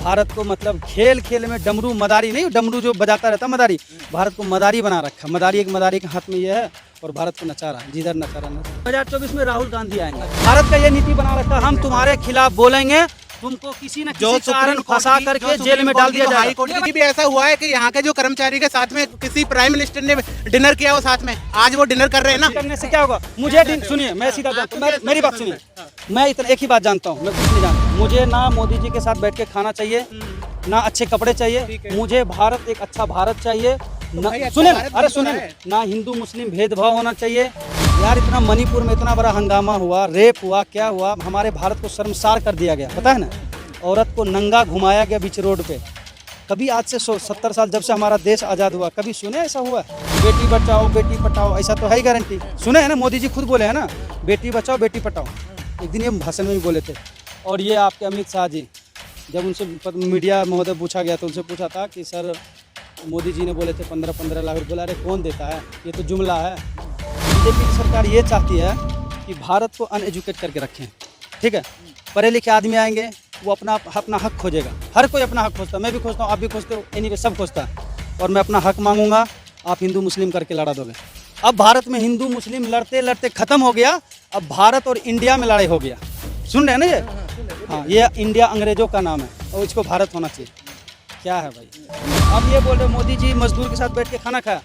भारत को मतलब खेल खेल में डमरू मदारी नहीं, डमरू जो बजाता रहता मदारी, भारत को मदारी बना रखा। मदारी के हाथ में ये है और भारत को नचा रहा है, जिधर नचा रहा है। 2024 में राहुल गांधी आएंगे। भारत का ये नीति बना रखा, हम तुम्हारे खिलाफ बोलेंगे, तुमको किसी न किसी कारण फंसा करके जेल में डाल दिया जाएगा। हाई कोर्ट की भी ऐसा हुआ है कि यहाँ के जो कर्मचारी के साथ में किसी प्राइम मिनिस्टर ने डिनर किया हो साथ में, आज वो डिनर कर रहे हैं ना। करने से क्या होगा? मुझे सुनिए, मैं सीधा जानता हूँ, मेरी बात सुनिए, मैं इतना एक ही बात जानता हूँ, मैं कुछ नहीं जानता। मुझे ना मोदी जी के साथ बैठ के खाना चाहिए, ना अच्छे कपड़े चाहिए, मुझे भारत एक अच्छा भारत चाहिए। सुने, अरे सुने, ना हिंदू मुस्लिम भेदभाव होना चाहिए। यार इतना मणिपुर में इतना बड़ा हंगामा हुआ, रेप हुआ, क्या हुआ, हमारे भारत को शर्मसार कर दिया गया, पता है ना। औरत को नंगा घुमाया गया बीच रोड पे। कभी आज से 70 साल जब से हमारा देश आज़ाद हुआ, कभी सुने ऐसा हुआ? बेटी बचाओ बेटी पढ़ाओ, ऐसा तो है ही गारंटी। सुने है ना, मोदी जी खुद बोले हैं ना, बेटी बचाओ बेटी पढ़ाओ। एक दिन ये भाषण में भी बोले थे। और ये आपके अमित शाह जी, जब उनसे मीडिया महोदय पूछा गया तो उनसे पूछा था कि सर मोदी जी ने बोले थे 15-15 लाख रुपये, बोला अरे कौन देता है, ये तो जुमला है। बीजेपी की सरकार ये चाहती है कि भारत को अनएजुकेट करके रखें, ठीक है। पढ़े लिखे आदमी आएंगे, वो अपना हक खोजेगा। हर कोई अपना हक खोजता है, मैं भी खोजता हूँ, आप भी खोजते हो, एनीवे सब खोजता है। और मैं अपना हक मांगूंगा, आप हिंदू मुस्लिम करके लड़ा दोगे। अब भारत में हिंदू मुस्लिम लड़ते लड़ते ख़त्म हो गया, अब भारत और इंडिया में लड़ाई हो गया। सुन रहे हैं ना ये? हाँ, ये इंडिया अंग्रेजों का नाम है और इसको भारत होना चाहिए। क्या है भाई? अब ये बोल रहे मोदी जी मजदूर के साथ बैठ के खाना खाया।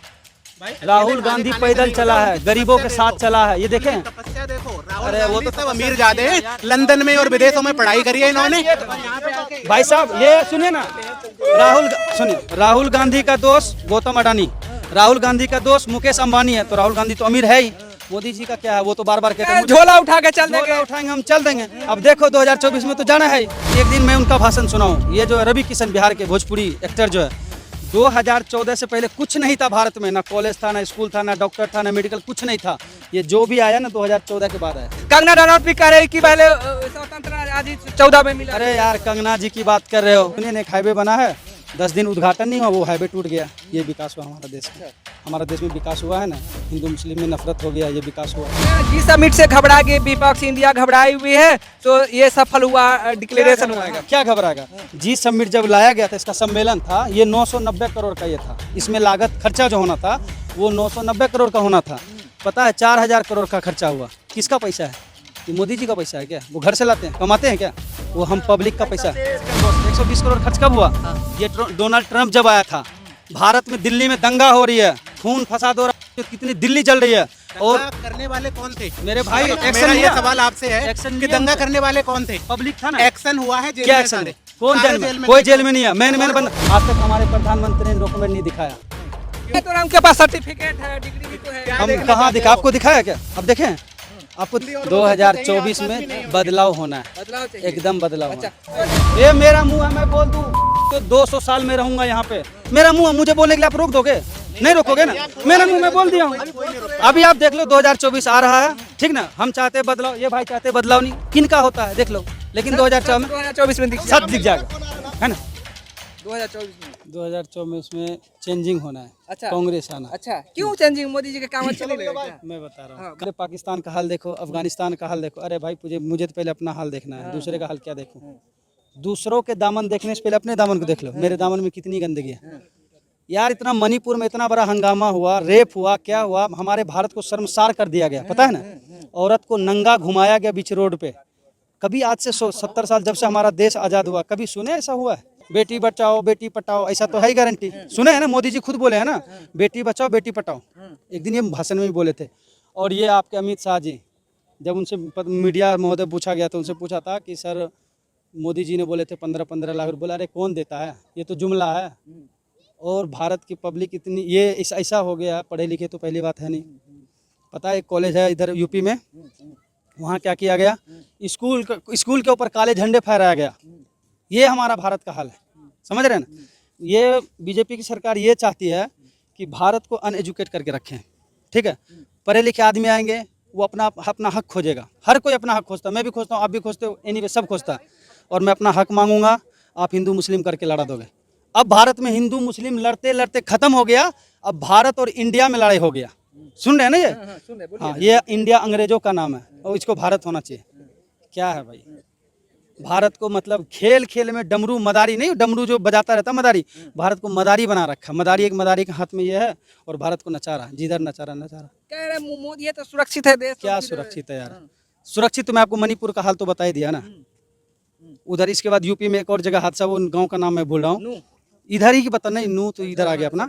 राहुल गांधी पैदल चला है, गरीबों के साथ चला है, ये देखें। तपस्या देखो, अरे वो तो सब अमीर जादे हैं, लंदन में और विदेशों में पढ़ाई करी है इन्होंने। भाई साहब ये सुनिए ना, राहुल गांधी का दोस्त गौतम अडानी, राहुल गांधी का दोस्त मुकेश अंबानी है, तो राहुल गांधी तो अमीर है ही। मोदी जी का क्या है, वो तो बार बार कहते हैं झोला उठा के चल देंगे, उठाएंगे हम, चल देंगे। अब देखो 2024 में तो जाना है। एक दिन मैं उनका भाषण सुनाऊं, ये जो रवि किशन बिहार के भोजपुरी एक्टर जो है, 2014 से पहले कुछ नहीं था भारत में, ना कॉलेज था, ना स्कूल था, ना डॉक्टर था, ना मेडिकल, कुछ नहीं था। ये जो भी आया ना 2014 के बाद आया। कंगना रनौत भी कह रही कि पहले स्वतंत्र आजादी 14 में मिला। अरे यार कंगना जी की बात कर रहे हो, उन्होंने एक हाईवे बना है, 10 दिन उद्घाटन नहीं हुआ, वो हाईवे टूट गया। ये विकास हुआ हमारा देश में। हमारा देश में विकास हुआ है ना, हिंदू मुस्लिम में नफरत हो गया, ये विकास हुआ। जी समिट से घबरा गए विपक्ष, इंडिया घबराई हुई है, तो ये सफल हुआ, डिक्लेरेशन हुआ। क्या घबराएगा? जी समिट जब लाया गया था, इसका सम्मेलन था, ये 990 करोड़ का ये था। इसमें लागत खर्चा जो होना था वो 990 करोड़ का होना था। पता है 4000 करोड़ का खर्चा हुआ। किसका पैसा है? ये मोदी जी का पैसा है क्या? वो घर से लाते हैं, कमाते हैं क्या? वो हम पब्लिक का पैसा है। 120 करोड़ खर्च कब हुआ? ये डोनाल्ड ट्रंप जब आया था। भारत में दिल्ली में दंगा हो रही है, खून फसाद हो रहा है, कितनी दिल्ली जल रही है। और करने वाले कौन थे मेरे भाई? मेरा ये सवाल आपसे है कि दंगा करने वाले कौन थे? पब्लिक था ना। एक्शन हुआ है, क्या एक्शन है? कौन जेल में? कोई जेल में नहीं है। मैंने बंद, आज तक हमारे प्रधानमंत्री ने डॉक्यूमेंट नहीं दिखाया। तो उनके पास सर्टिफिकेट है, डिग्री भी तो है। हम कहाँ दिखा? आपको दिखाया क्या? अब देखें, आपको 2024 में बदलाव होना है, एकदम बदलाव होना है। ये मेरा मुंह है, मैं बोल दूं तो 200 साल में रहूंगा यहाँ पे। मेरा मुंह है, मुझे बोलने के लिए आप रोक दोगे? नहीं रोकोगे ना। मेरा मुंह मैं बोल दिया हूँ। अभी आप देख लो 2024 आ रहा है, ठीक ना। हम चाहते हैं बदलाव, ये भाई चाहते हैं बदलाव, नहीं किनका होता है देख लो। लेकिन 2024 में सब दिख जाएगा, है ना। 2024 में चेंजिंग होना है। अच्छा, कांग्रेस आना। अच्छा, क्यों चेंजिंग? मोदी जी के काम अच्छे नहीं लगे क्या? मैं बता रहा हूँ। अरे पाकिस्तान का हाल देखो, अफगानिस्तान का हाल देखो। अरे भाई मुझे तो पहले अपना हाल देखना है, दूसरे का हाल क्या देखूं? दूसरों के दामन देखने से पहले अपने दामन को देख लो। मेरे दामन में कितनी गंदगी है यार। इतना मणिपुर में इतना बड़ा हंगामा हुआ, रेप हुआ, क्या हुआ, हमारे भारत को शर्मसार कर दिया गया, पता है ना। औरत को नंगा घुमाया गया बीच रोड पे। कभी आज से 70 साल जब से हमारा देश आज़ाद हुआ, कभी सुने ऐसा हुआ है? बेटी बचाओ बेटी पढ़ाओ, ऐसा तो है ही गारंटी। सुने है ना, मोदी जी खुद बोले हैं ना, बेटी बचाओ बेटी पढ़ाओ। एक दिन ये भाषण में भी बोले थे। और ये आपके अमित शाह जी, जब उनसे मीडिया महोदय पूछा गया तो उनसे पूछा था कि सर मोदी जी ने बोले थे 15-15 लाख रुपये, बोला अरे कौन देता है, ये तो जुमला है। और भारत की पब्लिक इतनी ये ऐसा हो गया, पढ़े लिखे तो पहली बात है नहीं। पता है एक कॉलेज है इधर यूपी में, वहाँ क्या किया गया, स्कूल के ऊपर काले झंडे फहराया गया। ये हमारा भारत का हाल है, समझ रहे हैं ना। ये बीजेपी की सरकार ये चाहती है कि भारत को अनएजुकेट करके रखें, ठीक है। पढ़े लिखे आदमी आएंगे, वो अपना हक खोजेगा। हर कोई अपना हक खोजता है, मैं भी खोजता हूँ, आप भी खोजते हो, एनीवे सब खोजता है। और मैं अपना हक मांगूंगा, आप हिंदू मुस्लिम करके लड़ा दोगे। अब भारत में हिंदू मुस्लिम लड़ते लड़ते ख़त्म हो गया, अब भारत और इंडिया में लड़ाई हो गया। सुन रहे हैं ना ये? हाँ, ये इंडिया अंग्रेजों का नाम है और इसको भारत होना चाहिए। क्या है भाई? भारत को मतलब खेल खेल में डमरू मदारी नहीं, डमरू जो बजाता रहता मदारी, भारत को मदारी बना रखा। मदारी के हाथ में ये है और भारत को नचा रहा, जिधर नचा रहा। कह रहे मोदी है तो सुरक्षित है देश, क्या सुरक्षित है यार? सुरक्षित तो मैं आपको मणिपुर का हाल तो बता ही दिया ना उधर। इसके बाद यूपी में एक और जगह हादसा, वो गांव का नाम मैं भूल रहा हूँ, इधर ही की बता नहीं, नू तो इधर आ गया अपना।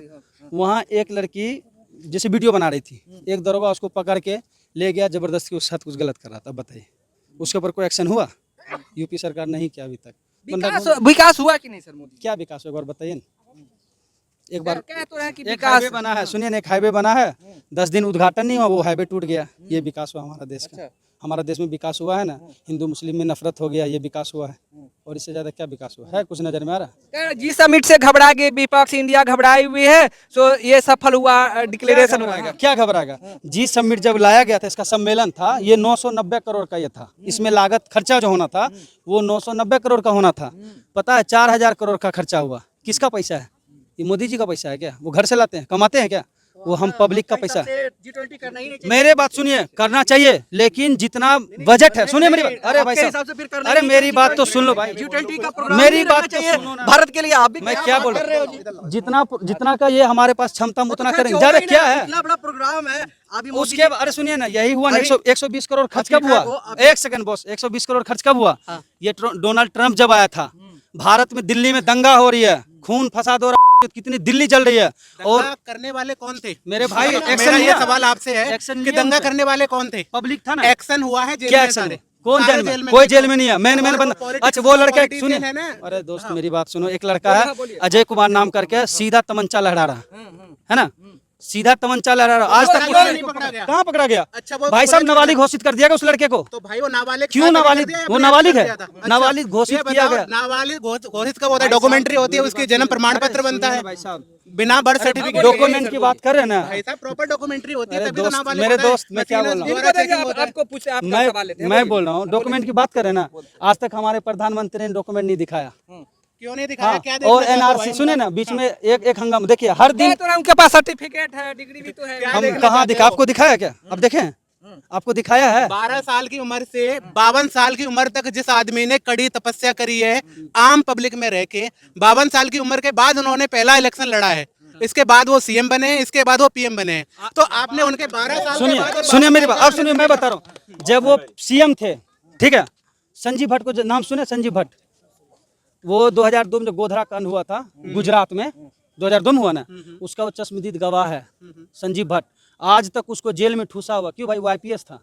वहाँ एक लड़की जैसे वीडियो बना रही थी, एक दरोगा उसको पकड़ के ले गया, जबरदस्ती उसके साथ कुछ गलत कर रहा था। बताइए उसके ऊपर कोई एक्शन हुआ? यूपी सरकार नहीं किया अभी तक। विकास हुआ कि नहीं सर मोदी? क्या विकास हुआ एक बार बताइए ना। एक बार कह तो रहा है कि एक विकास हाईवे बना है, सुनिए ना, एक हाईवे बना है, 10 दिन उद्घाटन नहीं हुआ, वो हाईवे टूट गया। ये विकास हुआ हमारा देश का। हमारा देश में विकास हुआ है ना, हिंदू मुस्लिम में नफरत हो गया, ये विकास हुआ है। और इससे ज्यादा क्या विकास हुआ है? कुछ नजर में आ रहा? जी समिट से घबरा गए विपक्ष, इंडिया घबराई हुई है, तो ये सफल हुआ, डिक्लेरेशन हुआ। क्या घबराएगा? जी समिट जब लाया गया था, इसका सम्मेलन था, ये 990 करोड़ का ये था। इसमें लागत खर्चा जो होना था वो 990 करोड़ का होना था। पता है 4000 करोड़ का खर्चा हुआ। किसका पैसा है? ये मोदी जी का पैसा है क्या? वो घर से लाते हैं, कमाते हैं क्या? वो हम पब्लिक का पैसा है। G20 करना ही नहीं मेरे बात सुनिए, करना चाहिए, लेकिन जितना बजट है, सुनिए मेरी बात। अरे भाई साहब, अरे मेरी बात तो सुन लो भाई, G20 का प्रोग्राम मेरी बात तो सुनो ना। भारत के लिए। आप भी मैं क्या बोल रहा हूँ? जितना का ये हमारे पास क्षमता हम उतना करेंगे। ज्यादा क्या है? इतना बड़ा प्रोग्राम है अभी उसके अरे सुनिए ना, यही हुआ ना, 120 करोड़ खर्च कब हुआ? एक सेकंड बॉस, 120 करोड़ खर्च कब हुआ? ये डोनाल्ड ट्रंप जब आया था। भारत में दिल्ली में दंगा हो रही है, खून फसाद हो रहा है, कितनी दिल्ली जल रही है। और करने वाले कौन थे मेरे भाई? मेरा ये सवाल आपसे है एक्शन कि दंगा करने वाले कौन थे? पब्लिक था ना। एक्शन हुआ है? क्या एक्शन? कौन जेल में? कोई जेल में नहीं है। मैंने बंदा। अच्छा वो लड़का सुनिए, अरे दोस्त मेरी बात सुनो, एक लड़का है अजय कुमार नाम करके, सीधा तमंचा लहरा रहा है ना, सीधा तमंचा लहरा रहा। आज तक नहीं पकड़ा गया। कहाँ पकड़ा गया? अच्छा, वो भाई साहब नाबालिग घोषित कर दिया गया उस लड़के को। तो भाई वो नाबालिग क्यों नाबालिग? वो नाबालिग है, नाबालिग घोषित किया गया। नाबालिग घोषित कब होता है? डॉक्यूमेंट्री होती है, उसकी जन्म प्रमाण पत्र बनता है भाई साहब, बिना बर्थ सर्टिफिकेट। डॉक्यूमेंट की बात कर रहे हैं ना भाई साहब, प्रॉपर डॉक्यूमेंट्री होती है अरे तभी तो दोस्त, नाबालिग मेरे होता है। दोस्त, मैं क्या बोल रहा हूँ? आपको पूछे, आपका सवाल लेते हैं। मैं बोल रहा हूँ डॉक्यूमेंट की बात करें ना, आज तक हमारे प्रधानमंत्री ने डॉक्यूमेंट नहीं दिखाया। क्यों नहीं दिखाया? हाँ, क्या और एनआरसी सुने ना, बीच में एक हंगामा। देखिए हर दिन तो उनके पास सर्टिफिकेट है, डिग्री भी तो है। हम कहाँ दिखा, आपको दिखाया क्या? अब देखें, आपको दिखाया है? 12 साल की उम्र से 52 साल की उम्र तक जिस आदमी ने कड़ी तपस्या करी है आम पब्लिक में रह के, 52 साल की उम्र के बाद उन्होंने पहला इलेक्शन लड़ा है, इसके बाद वो सीएम बने, इसके बाद वो पीएम बने हैं। तो आपने उनके 12 साल के बाद सुनिए मेरी बात, अब सुनिए, मैं बता रहा हूँ, जब वो सीएम थे, ठीक है, संजीव भट्ट को नाम सुने? संजीव भट्ट, वो 2002 में जब गोधरा कांड हुआ था गुजरात में, 2002 में हुआ ना, उसका वो चश्मदीद गवाह है संजीव भट्ट। आज तक उसको जेल में ठूसा हुआ। क्यों भाई? वो आईपीएस था।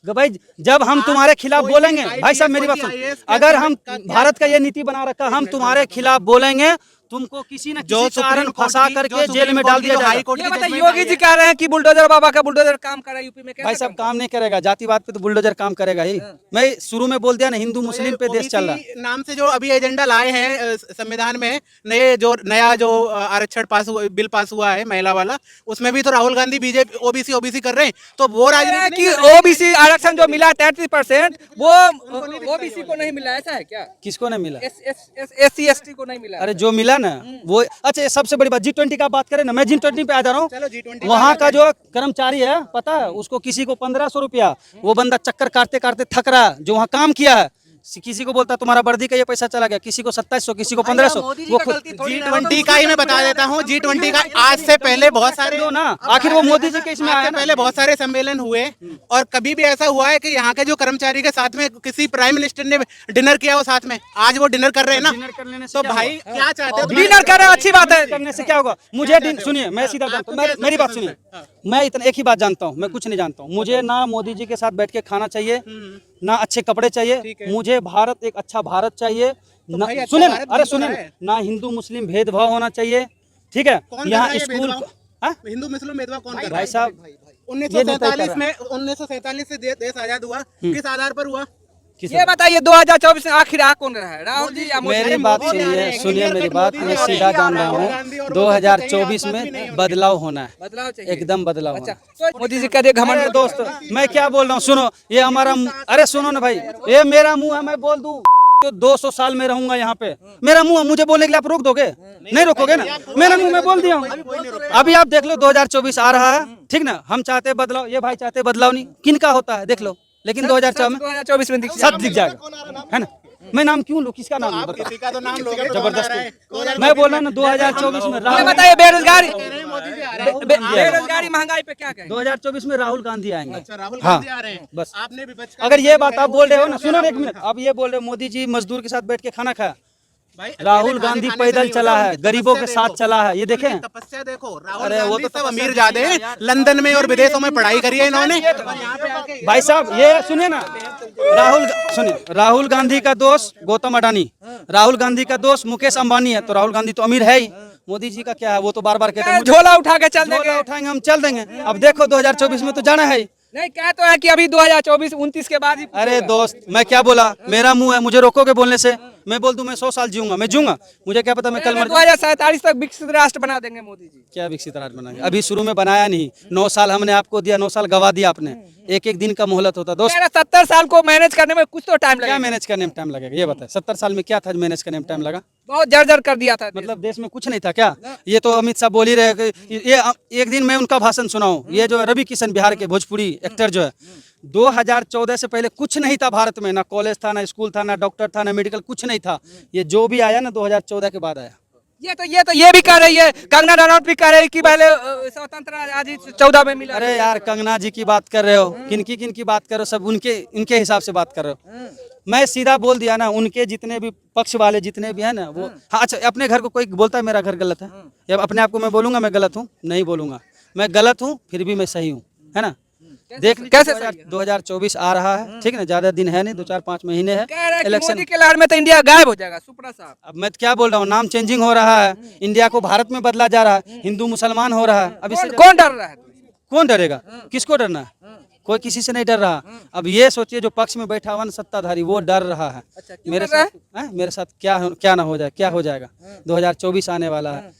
भाई जब हम तुम्हारे खिलाफ बोलेंगे, भाई साहब मेरी बात सुन, अगर हम भारत का ये नीति बना रखा, हम तुम्हारे खिलाफ बोलेंगे, तुमको किसी न किसी कारण फंसा करके जेल में डाल दिया जाएगा। ये बताइए, योगी जी कह रहे हैं कि बुलडोजर बाबा का बुलडोजर काम कर रहा है यूपी में। भाई साहब काम नहीं करेगा, जातिवाद पे तो बुलडोजर काम करेगा ही। मैं शुरू में बोल दिया ना, हिंदू मुस्लिम पे देश चल रहा है। नाम से जो अभी एजेंडा लाए हैं संविधान में, नया जो आरक्षण बिल पास हुआ है महिला वाला, उसमें भी तो राहुल गांधी बीजेपी ओबीसी कर रहे हैं। तो वो राजनीति कि ओबीसी आरक्षण जो मिला 33%, वो ओबीसी को नहीं मिला, ऐसा है क्या? किसको नहीं मिला? SC ST को नहीं मिला। अरे जो मिला ना वो। अच्छा ये सबसे बड़ी बात, G20 का बात करें ना, मैं G20 पे आ जा रहा चलो हूँ। G20 वहाँ का जो कर्मचारी है, पता है उसको, किसी को 1500 रुपया, वो बंदा चक्कर काटते काटते थक रहा है, जो वहाँ काम किया है। किसी को बोलता तुम्हारा वर्दी का ये पैसा चला गया, किसी को 2700, किसी को 1500। वो G20 का ही मैं बता देता हूँ। G20 का आज से पहले बहुत सारे ना, आखिर वो मोदी जी के इसमें आया ना। पहले बहुत सारे सम्मेलन हुए, और कभी भी ऐसा हुआ है कि यहाँ के जो कर्मचारी के साथ में किसी प्राइम मिनिस्टर ने डिनर किया हो साथ में? आज वो डिनर कर रहे हैं ना, तो भाई क्या चाहते हो? डिनर कर रहे हैं, अच्छी बात है। करने से क्या होगा? मुझे सुनिए, मैं सीधा जानता हूँ, मेरी बात सुनिए, मैं इतना एक ही बात जानता हूँ, मैं कुछ नहीं जानता हूँ। मुझे ना मोदी जी के साथ बैठ के खाना चाहिए, ना अच्छे कपड़े चाहिए, मुझे भारत एक अच्छा भारत चाहिए। सुने ना, अरे सुने ना, हिंदू मुस्लिम भेदभाव होना चाहिए, ठीक है? यहाँ स्कूल हिंदू मुस्लिम भेदभाव कौन कर रहा है? भाई साहब 1947 में 1947 से देश आजाद हुआ, किस आधार पर हुआ? ये बताइए 2024 में आखिर आ कौन रहा है, राहुल जी या मोदी? मेरी बात सुनिए मेरी बात, मैं सीधा जान रहा हूँ, 2024 में बदलाव होना है, बदलाव चाहिए, एकदम बदलाव होना है। तो मोदी जी कह दे घमंड। दोस्त मैं क्या बोल रहा हूँ, सुनो, ये हमारा, अरे सुनो ना भाई, ये मेरा मुंह है, मैं बोल दूं तो 200 साल में रहूंगा यहाँ पे, मेरा मुंह है, मुझे बोलने के लिए आप रोक दोगे? नहीं रोकोगे ना, मेरा मुंह मैं बोल दिया हूँ। अभी आप देख लो 2024 आ रहा है, ठीक ना? हम चाहते बदलाव, ये भाई चाहते बदलाव नहीं, किनका होता है देख लो, लेकिन 2024 में 2024 में सब दिख जाएगा, है ना। मैं नाम क्यों लूं, किसका नाम लूं, बताओ। किसी का तो नाम लोगे तो जबरदस्त। मैं बोल रहा हूँ ना 2024 में ये राहुल, बताइए बेरोजगारी मोदी जी आ रहे हैं। बेरोजगारी महंगाई पे क्या कहेंगे? 2024 में राहुल गांधी आएंगे। अच्छा, राहुल हाँ, गांधी आ रहे हैं। बस। आपने विपक्ष का अगर ये बात आप बोल रहे हो ना, सुनो ना एक मिनट, आप ये बोल रहे हो मोदी जी मजदूर के साथ बैठ के खाना खाया, भाई, राहुल अकेले गांधी खाने से पैदल नहीं चला होता, है, उनकी गरीबों के तपस्या साथ देखो। चला है, ये देखे हैं। तपस्या देखो, राहुल अरे वो गांधी तो सब तपस्या अमीर नहीं जादे है हैं, यार। लंदन में और विदेशों में पढ़ाई करी है इन्होंने। भाई साहब ये सुनिए ना, सुनिए, राहुल गांधी का दोस्त गौतम अडानी, राहुल गांधी का दोस्त मुकेश अंबानी है, तो राहुल गांधी तो अमीर है ही। मोदी जी का क्या है, वो तो बार बार कहते हैं मुझे झोला उठा के चल झोला देंगे। उठाएंगे, हम चल देंगे। अब देखो 2024 में तो जाना है ही। नहीं कह तो है कि अभी 2024-29 के बाद ही अरे दोस्त, मैं क्या बोला, मेरा मुंह है, मुझे रोकोगे बोलने से? मैं बोल दूं मैं 100 साल जीऊंगा, मैं जीऊंगा, मुझे क्या पता मैं कल मर जाऊं। 2047 तक विकसित राष्ट्र बना देंगे मोदी जी। क्या विकसित राष्ट्र बनाएंगे, अभी शुरू में बनाया नहीं। 9 साल हमने आपको दिया, 9 साल गवा दिया आपने, एक एक दिन का मोहलत होता दोस्त। 70 साल को मैनेज करने में कुछ तो टाइम क्या लगेगा। मैनेज करने में टाइम लगेगा, ये बताए। 70 साल में क्या था मैनेज करने में टाइम लगा? बहुत जर्जर कर दिया था। मतलब देश में कुछ नहीं था क्या? ये तो अमित शाह बोल ही रहे कि ये एक दिन मैं उनका भाषण सुनाऊं, ये जो रवि किशन बिहार के भोजपुरी एक्टर जो है, 2014 से पहले कुछ नहीं था भारत में, ना कॉलेज था, ना स्कूल था, ना डॉक्टर था, ना मेडिकल, कुछ नहीं था। ये जो भी आया ना 2014 के बाद आया। ये भी कह रही है, कंगना रनौत भी कह रही है कि पहले स्वतंत्र आजादी 14 में मिला। अरे यार कंगना जी की बात कर रहे हो, किन की बात कर रहे हो, सब उनके हिसाब से बात कर रहे हो। मैं सीधा बोल दिया ना, उनके जितने भी पक्ष वाले जितने भी हैं ना वो, हाँ अच्छा, अपने घर को कोई बोलता है मेरा घर गलत है, या अपने आप को मैं बोलूंगा मैं गलत हूँ? नहीं बोलूंगा, मैं गलत हूँ फिर भी मैं सही हूँ, है ना। देख कैसे 2024 आ रहा है, ठीक है, ज्यादा दिन है नहीं, 2-4-5 महीने है कह रहा है कि इलेक्शन। मोदी के लहर में तो इंडिया गायब हो जाएगा। सुप्रा साहब, अब मैं क्या बोल रहा हूँ, नाम चेंजिंग हो रहा है, इंडिया को भारत में बदला जा रहा है, हिंदू मुसलमान हो रहा है। अब इससे कौन डर रहा है? कौन डरेगा, किसको डरना है? कोई किसी से नहीं डर रहा। अब ये सोचिए जो पक्ष में बैठा हुआ ना सत्ताधारी, वो डर रहा है। क्यों मेरे डर रहा साथ मेरे साथ क्या ना हो जाए, क्या हो जाएगा। 2024 आने वाला है,